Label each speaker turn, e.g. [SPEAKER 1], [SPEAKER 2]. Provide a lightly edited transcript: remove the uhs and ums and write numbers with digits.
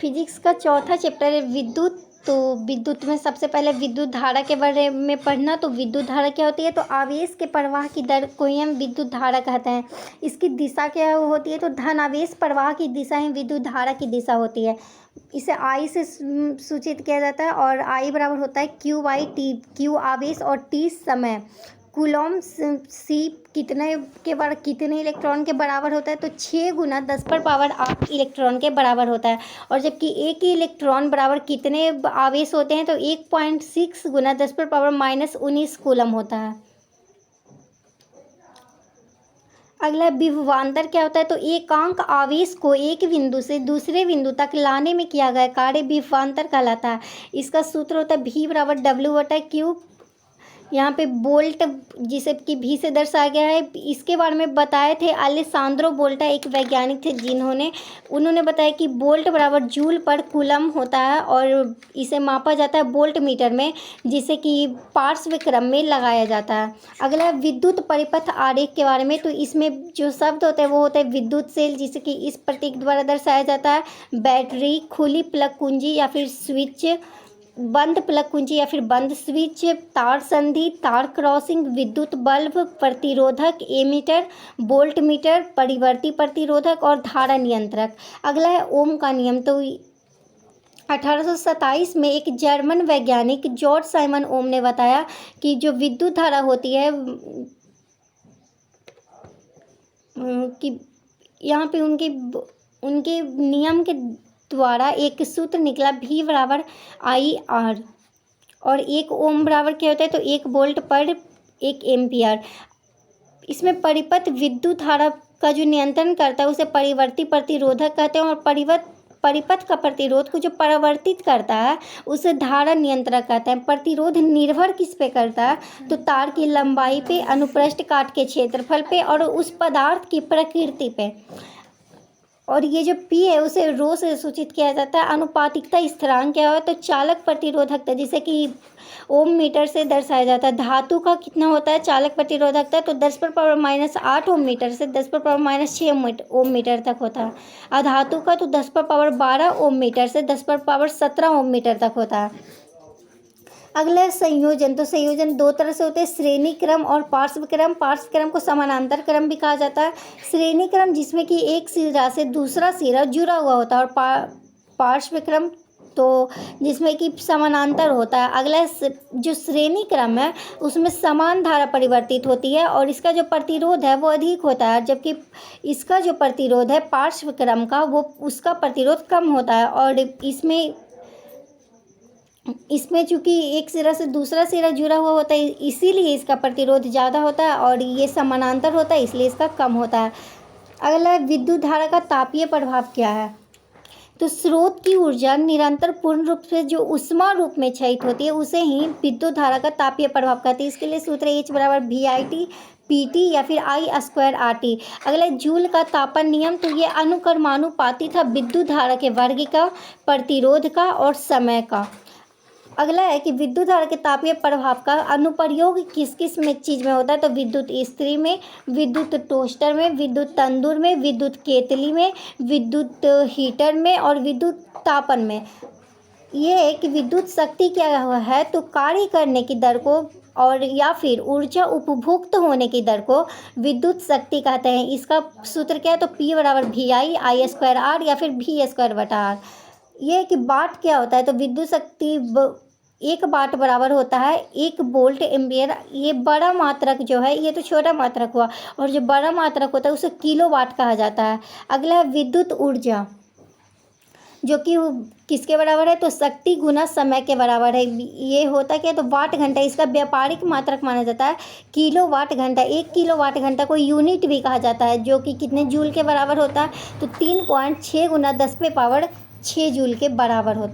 [SPEAKER 1] Physics का चौथा chapter है विद्युत। तो विद्युत में सबसे पहले विद्युत धारा के बारे में पढ़ना। तो विद्युत धारा क्या होती है? तो आवेश के प्रवाह की दर को ही हम विद्युत धारा कहते हैं। इसकी दिशा क्या होती है? तो धन आवेश प्रवाह की दिशा ही विद्युत धारा की दिशा होती है। इसे आई से सूचित किया जाता है और आई बराबर होता है क्यू बाई टी। क्यू आवेश और टी समय। कूलॉम सी कितने इलेक्ट्रॉन के बराबर होता है? तो 6 गुना 10⁻8 इलेक्ट्रॉन के बराबर होता है। और जबकि एक ही इलेक्ट्रॉन बराबर कितने आवेश होते हैं? तो 1.6 गुना 10⁻−19 कूलम होता है। अगला विभवांतर क्या होता है? तो एकांक आवेश को एक बिंदु से दूसरे बिंदु तक लाने में किया गया कार्य विभवांतर कहलाता है। इसका सूत्र होता है V बराबर W/Q। यहाँ पे बोल्ट जिसे कि भी से दर्शाया गया है, इसके बारे में बताए थे अलेसांद्रो वोल्टा, एक वैज्ञानिक थे उन्होंने बताया कि बोल्ट बराबर जूल पर कूलम होता है और इसे मापा जाता है वोल्ट मीटर में, जिसे कि पार्श्व क्रम में लगाया जाता है। अगला विद्युत परिपथ आरेख के बारे में। तो इसमें जो शब्द होते हैं वो होता है विद्युत सेल, जिसे कि इस प्रतीक द्वारा दर्शाया जाता है। बैटरी, खुली प्लग कुंजी या फिर स्विच, बंद प्लग कुंजी या फिर बंद स्विच, तार संधि, तार क्रॉसिंग, विद्युत बल्ब, प्रतिरोधक, एमीटर, वोल्ट मीटर, परिवर्ती प्रतिरोधक और धारा नियंत्रक। अगला है ओम का नियम। तो 1827 में एक जर्मन वैज्ञानिक जॉर्ज साइमन ओम ने बताया कि जो विद्युत धारा होती है कि यहाँ पे उनके नियम के द्वारा एक सूत्र निकला V बराबर IR। और 1 ओम बराबर क्या होता है? तो 1 वोल्ट पर 1 एम्पियर। इसमें परिपथ विद्युत धारा का जो नियंत्रण करता है उसे परिवर्ती प्रतिरोधक कहते हैं और परिपथ का प्रतिरोध को जो परिवर्तित करता है उसे धारा नियंत्रक कहते हैं। प्रतिरोध निर्भर किस पे करता है? तो तार की लंबाई पे, अनुप्रस्थ काट के क्षेत्रफल पे और उस पदार्थ की प्रकृति पे। और ये जो P है उसे रो से सूचित किया जाता है। अनुपातिकता स्थिरांक क्या है? तो चालक प्रतिरोधकता, जिसे कि ओम मीटर से दर्शाया जाता है। धातु का कितना होता है चालक प्रतिरोधकता? तो 10⁻⁸ ओम मीटर से 10⁻6 ओम मीटर तक होता है। अधातु का तो 10⁻12 ओम मीटर से 10⁻17 ओम मीटर तक होता है। अगला संयोजन। तो संयोजन 2 तरह से होते हैं, श्रेणी क्रम और पार्श्व क्रम। पार्श्व क्रम को समानांतर क्रम भी कहा जाता है। श्रेणी क्रम जिसमें कि एक सिरा से दूसरा सिरा जुड़ा हुआ होता है और पार्श्व क्रम तो जिसमें कि समानांतर होता है। अगला जो श्रेणी क्रम है उसमें समान धारा परिवर्तित होती है और इसका जो प्रतिरोध है वो अधिक होता है, जबकि इसका जो प्रतिरोध है पार्श्व क्रम का वो उसका प्रतिरोध कम होता है। और इसमें चूंकि एक सिरा से दूसरा सिरा जुड़ा हुआ होता है इसीलिए इसका प्रतिरोध ज़्यादा होता है और ये समानांतर होता है इसलिए इसका कम होता है। अगला विद्युत धारा का तापीय प्रभाव क्या है? तो स्रोत की ऊर्जा निरंतर पूर्ण रूप से जो ऊष्मा रूप में क्षयित होती है उसे ही विद्युत धारा का तापीय प्रभाव कहते हैं। इसके लिए सूत्र H बराबर VIT PT या फिर I²RT। अगला जूल का तापन नियम। तो ये अनुक्रमानुपाती था विद्युत धारा के वर्ग का, प्रतिरोध का और समय का। अगला है कि विद्युत धारा के तापीय प्रभाव का अनुप्रयोग किस किस में चीज़ में होता है? तो विद्युत इस्त्री में, विद्युत टोस्टर में, विद्युत तंदूर में, विद्युत केतली में, विद्युत हीटर में और विद्युत तापन में। ये है कि विद्युत शक्ति क्या है? तो कार्य करने की दर को और या फिर ऊर्जा उपभुक्त होने की दर को विद्युत शक्ति कहते हैं। इसका सूत्र क्या है? तो P बराबर VI I²R या फिर V²/R। ये है कि वाट क्या होता है? तो विद्युत शक्ति 1 वाट बराबर होता है 1 वोल्ट एम्पियर। ये बड़ा मात्रक जो है, ये तो छोटा मात्रक हुआ और जो बड़ा मात्रक होता है उसे किलोवाट कहा जाता है। अगला है विद्युत ऊर्जा, जो कि किसके बराबर है? तो शक्ति गुना समय के बराबर है। ये होता क्या है? तो वाट घंटा, इसका व्यापारिक मात्रक माना जाता है किलोवाट घंटा। 1 किलोवाट घंटा को यूनिट भी कहा जाता है, जो कि कितने जूल के बराबर होता है? तो 3.6 गुना 10⁻6 जूल के बराबर होता है।